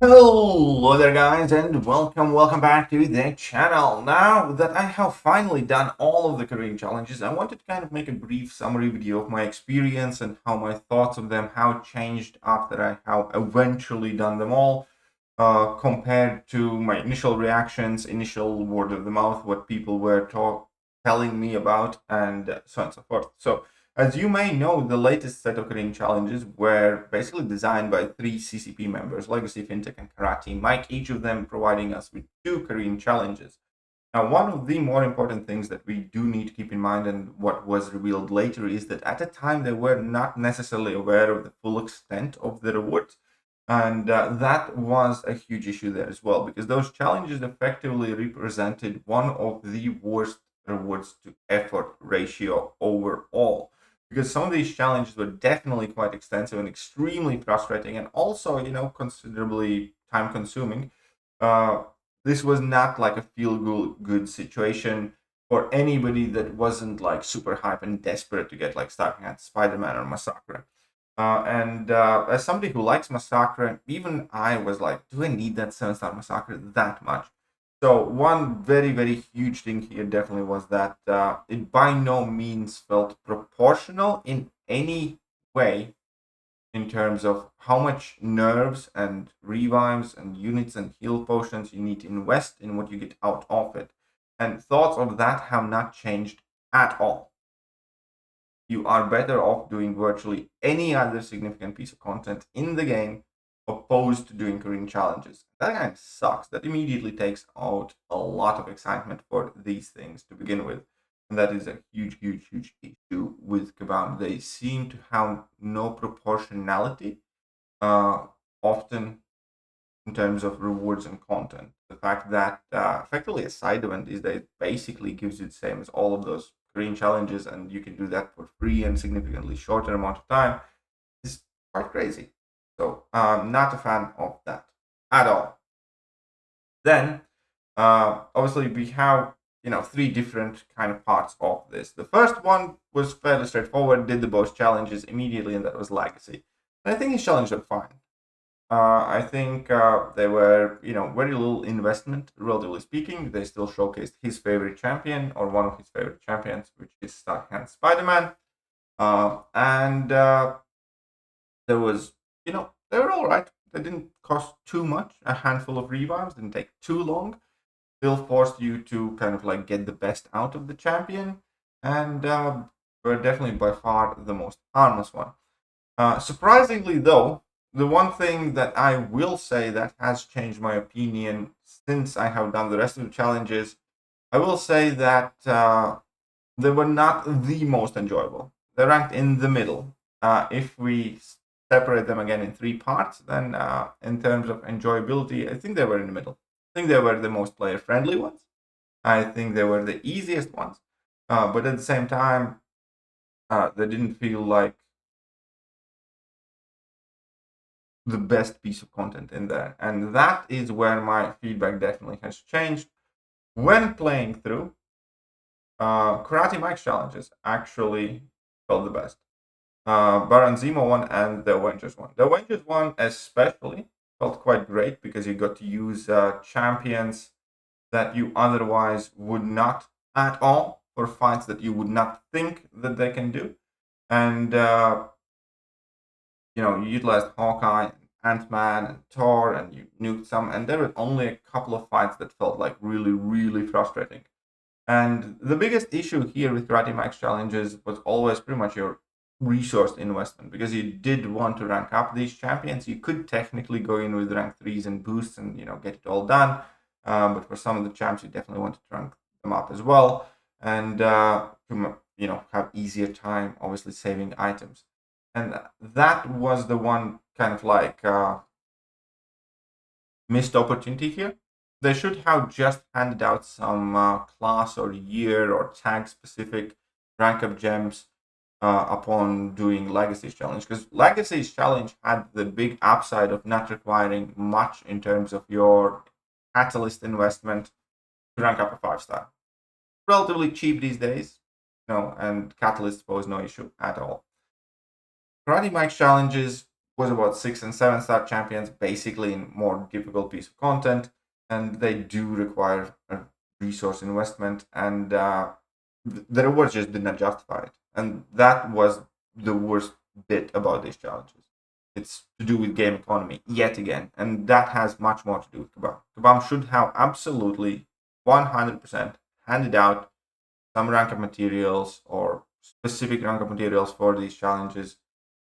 Hello there guys and welcome back to the channel. Now that I have finally done all of the Korean challenges, I wanted to kind of make a brief summary video of my experience and how my thoughts of them, how it changed after I have eventually done them all, compared to my initial reactions, initial word of the mouth, what people were telling me about, and so on and so forth. So as you may know, the latest set of Korean challenges were basically designed by 3 CCP members, Legacy, Fintech, and Karate Mike, each of them providing us with 2 Korean challenges. Now, one of the more important things that we do need to keep in mind, and what was revealed later, is that at the time they were not necessarily aware of the full extent of the rewards. And that was a huge issue there as well, because those challenges effectively represented one of the worst rewards to effort ratio overall, because some of these challenges were definitely quite extensive and extremely frustrating, and also, considerably time consuming. This was not like a feel good situation for anybody that wasn't like super hype and desperate to get like starting at Spider-Man or Massacre. And as somebody who likes Massacre, even I was like, do I need that 7-star Massacre that much? So one very, very huge thing here definitely was that it by no means felt proportional in any way in terms of how much nerves and revives and units and heal potions you need to invest in what you get out of it. And thoughts of that have not changed at all. You are better off doing virtually any other significant piece of content in the game opposed to doing Korean challenges. That kind of sucks. That immediately takes out a lot of excitement for these things to begin with. And that is a huge, huge, huge issue with Kabam. They seem to have no proportionality, often in terms of rewards and content. The fact that effectively a side event these days basically gives you the same as all of those Korean challenges, and you can do that for free and significantly shorter amount of time is quite crazy. So not a fan of that at all. Then obviously we have 3 different kind of parts of this. The first one was fairly straightforward, did the both challenges immediately, and that was Legacy. And I think his challenge went fine. I think they were, very little investment, relatively speaking. They still showcased his favorite champion, or one of his favorite champions, which is SpiderMan. And there was, they were all right. They didn't cost too much. A handful of revives didn't take too long. Still forced you to kind of like get the best out of the champion, and were definitely by far the most harmless one. Surprisingly, though, the one thing that I will say that has changed my opinion since I have done the rest of the challenges, I will say that they were not the most enjoyable. They're ranked in the middle. If we separate them again in 3 parts, then in terms of enjoyability, I think they were in the middle. I think they were the most player-friendly ones. I think they were the easiest ones. But at the same time, they didn't feel like the best piece of content in there. And that is where my feedback definitely has changed. When playing through, Karate Mike's challenges actually felt the best. Baron Zemo one and the Avengers one. The Avengers one especially felt quite great because you got to use champions that you otherwise would not at all, for fights that you would not think that they can do. And you utilized Hawkeye, Ant-Man, and Thor, and you nuked some, and there were only a couple of fights that felt like really, really frustrating. And the biggest issue here with Karate Max challenges was always pretty much your resource investment, because you did want to rank up these champions. You could technically go in with rank 3s and boosts and get it all done, but for some of the champs you definitely wanted to rank them up as well, and to have easier time obviously saving items. And that was the one kind of like missed opportunity here. They should have just handed out some class or year or tag specific rank up gems upon doing Legacy's challenge, because Legacy's challenge had the big upside of not requiring much in terms of your catalyst investment to rank up a 5-star. Relatively cheap these days, and catalysts pose no issue at all. Karate Mike's challenges was about 6 and 7 star champions, basically in more difficult piece of content, and they do require a resource investment, and the rewards just did not justify it. And that was the worst bit about these challenges. It's to do with game economy yet again, and that has much more to do with Kabam. Kabam should have absolutely 100% handed out some rank up materials or specific rank up materials for these challenges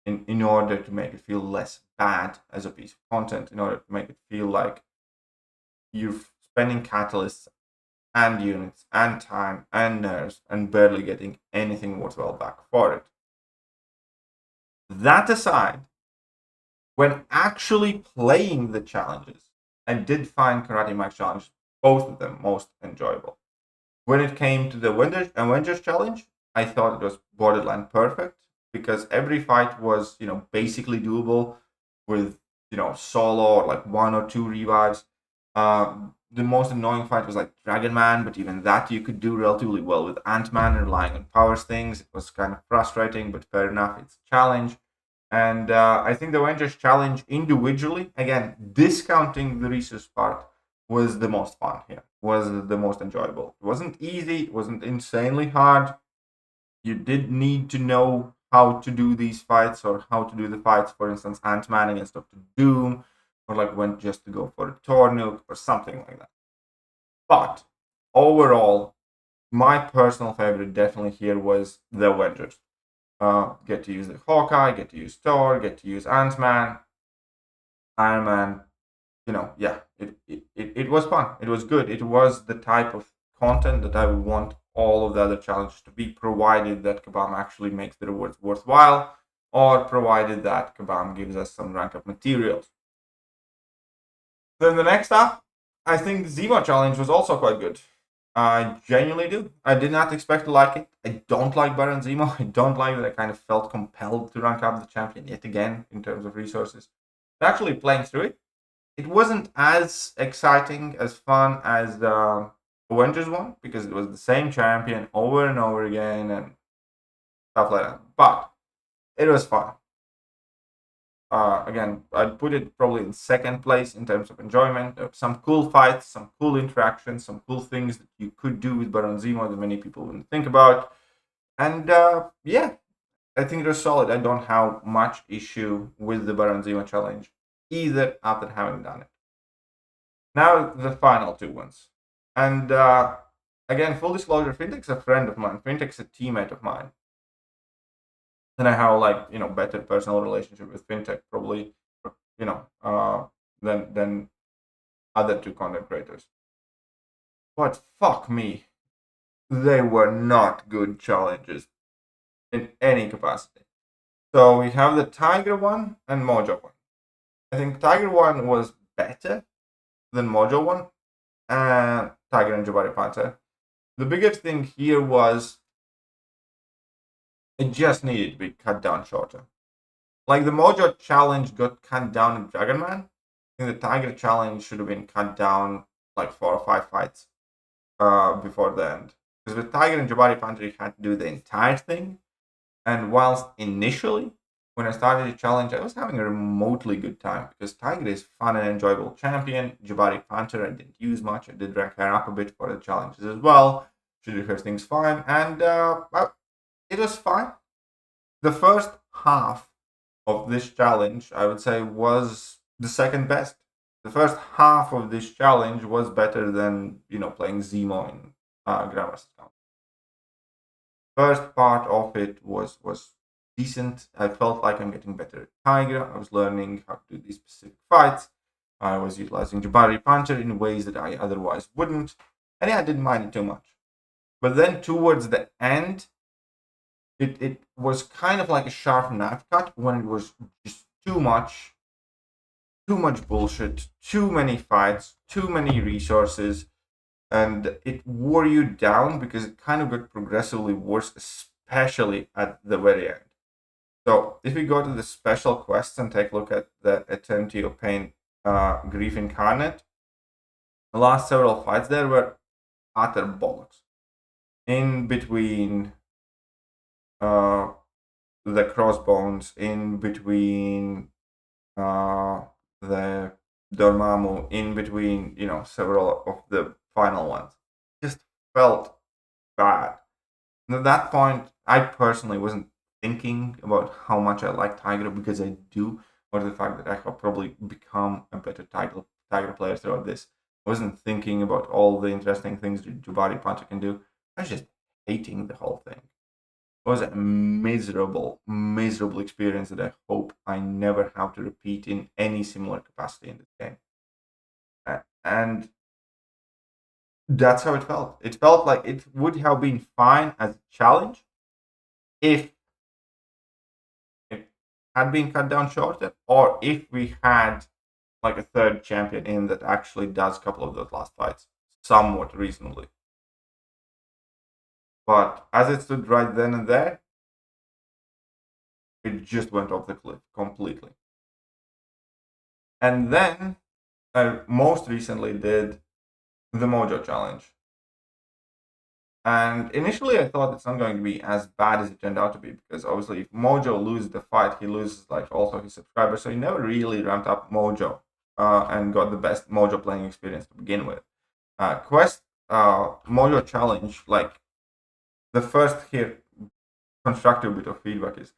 in order to make it feel less bad as a piece of content, in order to make it feel like you're spending catalysts and units and time and nerves and barely getting anything worthwhile back for it. That aside, when actually playing the challenges, I did find Karate Max Challenge, both of them, most enjoyable. When it came to the Avengers Challenge, I thought it was borderline perfect because every fight was, basically doable with, solo or like 1 or 2 revives. The most annoying fight was like Dragon Man, but even that you could do relatively well with Ant-Man relying on powers things. It was kind of frustrating, but fair enough, it's a challenge. And I think the Avengers Challenge individually, again, discounting the resource part, was the most fun here, was the most enjoyable. It wasn't easy, it wasn't insanely hard. You did need to know how to do these fights or how to do the fights, for instance, Ant-Man against Dr. Doom, or like when just to go for a Tornuke or something like that. But overall, my personal favorite definitely here was the Avengers. Get to use the Hawkeye, get to use Thor, get to use Ant-Man, Iron Man. It was fun. It was good. It was the type of content that I would want all of the other challenges to be, provided that Kabam actually makes the rewards worthwhile, or provided that Kabam gives us some rank up materials. Then the next up, I think the Zemo challenge was also quite good. I genuinely do. I did not expect to like it. I don't like Baron Zemo. I don't like that I kind of felt compelled to rank up the champion yet again in terms of resources. But actually playing through it, it wasn't as exciting, as fun as the Avengers one, because it was the same champion over and over again and stuff like that. But it was fun. Again, I'd put it probably in second place in terms of enjoyment. Some cool fights, some cool interactions, some cool things that you could do with Baron Zemo that many people wouldn't think about. And yeah, I think it was solid. I don't have much issue with the Baron Zemo challenge either after having done it. Now the final 2 ones. And again, full disclosure, Fintech's a friend of mine. Fintech's a teammate of mine. And I have better personal relationship with Fintech probably, than other 2 content creators. But fuck me, they were not good challenges in any capacity. So we have the Tiger one and Mojo one. I think Tiger one was better than Mojo one, and Tiger and Jabari Panther. The biggest thing here was it just needed to be cut down shorter. Like the Mojo challenge got cut down in Dragon Man. I think the Tiger challenge should have been cut down like 4 or 5 fights before the end. Because with Tiger and Jabari Panther, you had to do the entire thing. And whilst initially, when I started the challenge, I was having a remotely good time because Tiger is fun and enjoyable champion. Jabari Panther, I didn't use much. I did rank her up a bit for the challenges as well. She did her things fine, and it was fine. The first half of this challenge, I would say, was the second best. The first half of this challenge was better than playing Zemo in Grandmaster's Cup. First part of it was decent. I felt like I'm getting better at Tiger. I was learning how to do these specific fights. I was utilizing Jabari Panther in ways that I otherwise wouldn't. And yeah, I didn't mind it too much. But then towards the end, it was kind of like a sharp knife cut when it was just too much bullshit, too many fights, too many resources, and it wore you down because it kind of got progressively worse, especially at the very end. So if we go to the special quests and take a look at the Eternity of Pain Grief Incarnate, the last several fights there were utter bollocks. In between the crossbones, in between the Dormammu in between, several of the final ones. Just felt bad. And at that point, I personally wasn't thinking about how much I like Tiger, because I do, or the fact that I have probably become a better Tiger player throughout this. I wasn't thinking about all the interesting things that Jabari Punter can do. I was just hating the whole thing. It was a miserable experience that I hope I never have to repeat in any similar capacity in this game. And that's how it felt. It felt like it would have been fine as a challenge if it had been cut down shorter, or if we had like a third champion in that actually does a couple of those last fights somewhat reasonably. But as it stood right then and there, it just went off the cliff completely. And then I most recently did the Mojo challenge. And initially I thought it's not going to be as bad as it turned out to be, because obviously if Mojo loses the fight, he loses like also his subscribers. So he never really ramped up Mojo and got the best Mojo playing experience to begin with. Quest Mojo challenge, like the first here constructive bit of feedback is,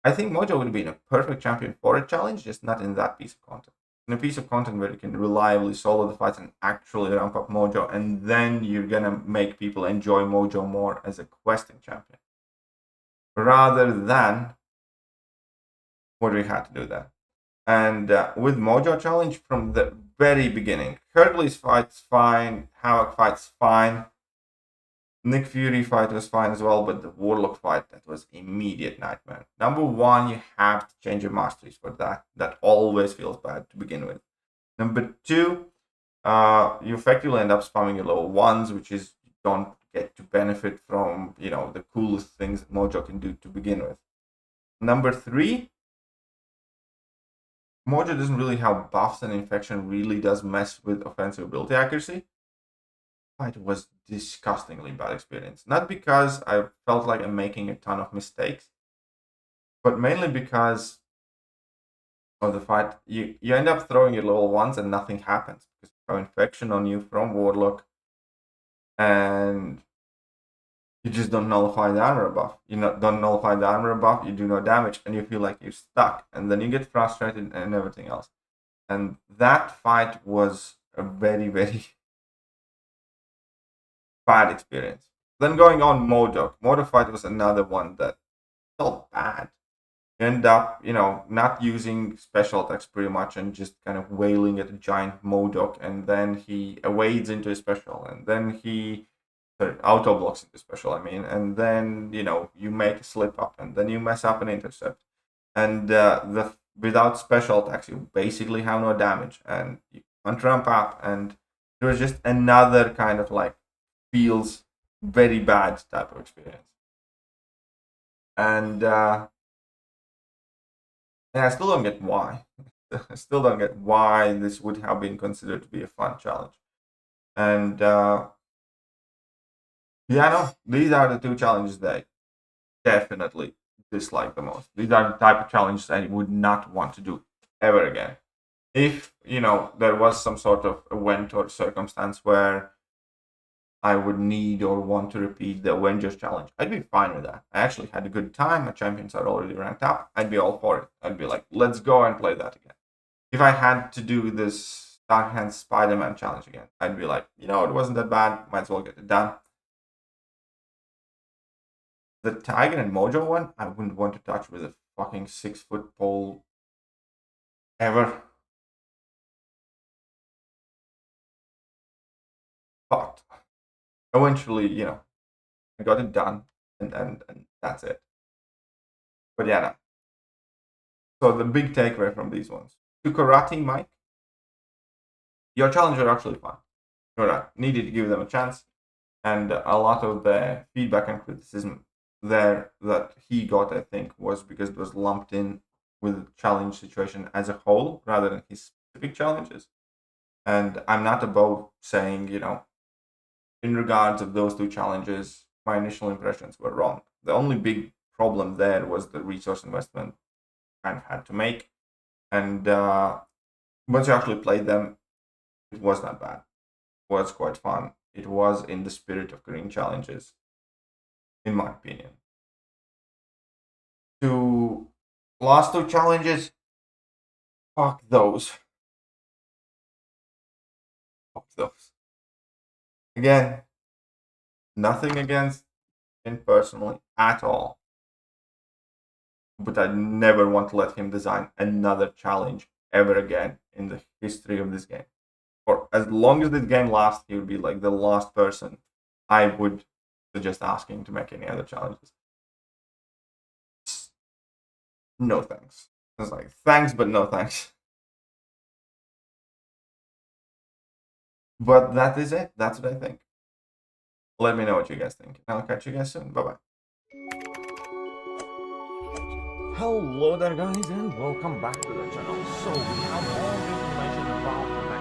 I think Mojo would have been a perfect champion for a challenge, just not in that piece of content. In a piece of content where you can reliably solo the fights and actually ramp up Mojo, and then you're gonna make people enjoy Mojo more as a questing champion, rather than what we had to do there. And with Mojo challenge from the very beginning, Kirtley's fight's fine, Havoc fight's fine, Nick Fury fight was fine as well, but the Warlock fight, that was immediate nightmare. Number one, you have to change your masteries for that. That always feels bad to begin with. Number two, you effectively end up spamming your level ones, which is you don't get to benefit from, the coolest things that Mojo can do to begin with. Number three, Mojo doesn't really have buffs, and infection really does mess with offensive ability accuracy. It was disgustingly bad experience. Not because I felt like I'm making a ton of mistakes, but mainly because of the fight. You end up throwing your level ones and nothing happens, because you have infection on you from Warlock, and you just don't nullify the armor buff. Don't nullify the armor buff, you do no damage, and you feel like you're stuck, and then you get frustrated and everything else. And that fight was a very, very bad experience. Then going on Mojo fight was another one that felt bad. You end up, not using special attacks pretty much, and just kind of wailing at a giant Modok, and then he evades into a special, and then he auto blocks into special, and then you make a slip up, and then you mess up an intercept, and without special attacks you basically have no damage, and you can't ramp up, and it was just another kind of like feels very bad type of experience. And I still don't get why. I still don't get why this would have been considered to be a fun challenge. And these are the two challenges that I definitely dislike the most. These are the type of challenges I would not want to do ever again. If, there was some sort of event or circumstance where I would need or want to repeat the Avengers challenge, I'd be fine with that. I actually had a good time. My champions are already ranked up. I'd be all for it. I'd be like, let's go and play that again. If I had to do this Dark Hands SpiderMan challenge again, I'd be like, it wasn't that bad. Might as well get it done. The Tiger and Mojo one, I wouldn't want to touch with a fucking 6-foot pole ever. But eventually, I got it done, and that's it. But yeah, no. So the big takeaway from these ones. To Karate Mike, your challenges are actually fun. Needed to give them a chance. And a lot of the feedback and criticism there that he got, I think, was because it was lumped in with the challenge situation as a whole rather than his specific challenges. And I'm not above saying, in regards of those two challenges, my initial impressions were wrong. The only big problem there was the resource investment I kind of had to make. And once you actually played them, it was not bad. It was quite fun. It was in the spirit of Korean challenges, in my opinion. To last two challenges, fuck those. Fuck those. Again, nothing against him personally at all. But I never want to let him design another challenge ever again in the history of this game. For as long as this game lasts, he would be like the last person I would suggest asking to make any other challenges. No thanks. It's like, thanks, but no thanks. But that is it. That's what I think. Let me know what you guys think. I'll catch you guys soon. Bye bye. Hello there, guys, and welcome back to the channel. So we have all the information about the